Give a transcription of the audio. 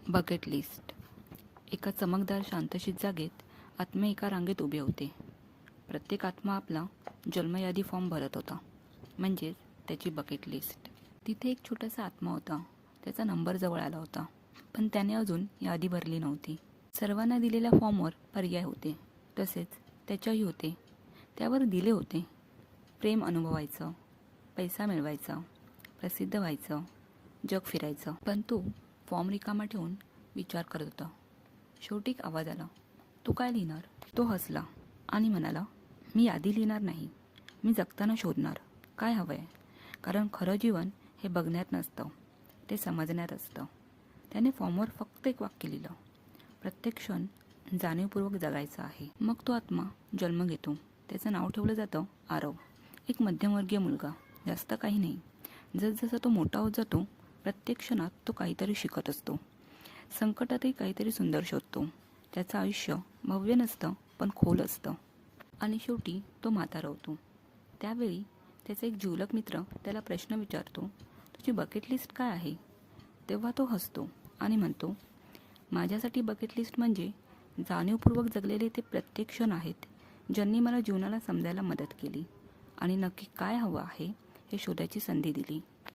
Bucket list. एका चमकदार शांतशीत जागेत आत्मे एका रांगेत उभे होते. प्रत्येक आत्मा आपला जन्मयादी फॉर्म भरत होता, म्हणजेच त्याची बकेट लिस्ट. तिथे एक छोटासा आत्मा होता. त्याचा नंबर जवळ आला होता, पण त्याने अजून यादी भरली नव्हती. सर्वांना दिलेल्या फॉर्मवर पर्याय होते, तसेच त्याच्याही होते. त्यावर दिले होते, प्रेम अनुभवायचं, पैसा मिळवायचा, प्रसिद्ध व्हायचं, जग फिरायचं. पण तो फॉर्म रिकामा ठेवून विचार करत होता. शेवटी एक आवाज आला, तू काय लिहिणार? तो हसला आणि म्हणाला, मी यादी लिहिणार नाही, मी जगताना शोधणार काय हवं आहे. कारण खरं जीवन हे बघण्यात नसतं, ते समजण्यात असतं. त्याने फॉर्मवर फक्त एक वाक्य लिहिलं, प्रत्येक क्षण जाणीवपूर्वक जगायचा आहे. मग तो आत्मा जन्म घेतो. त्याचं नाव ठेवलं जातं आरव. एक मध्यमवर्गीय मुलगा, जास्त काही नाही. जसजसा तो मोठा होत जातो, प्रत्येक क्षणात तो काहीतरी शिकत असतो. संकटातही काहीतरी सुंदर शोधतो. त्याचं आयुष्य भव्य नसतं, पण खोल असतं. आणि शेवटी तो म्हातारा होतो. त्यावेळी त्याचा एक जिवलग मित्र त्याला प्रश्न विचारतो, तुझी बकेट लिस्ट काय आहे? तेव्हा तो हसतो आणि म्हणतो, माझ्यासाठी बकेट लिस्ट म्हणजे जाणीवपूर्वक जगलेले ते प्रत्येक क्षण आहेत, ज्यांनी मला जीवनाला समजायला मदत केली आणि नक्की काय हवं आहे हे शोधायची संधी दिली.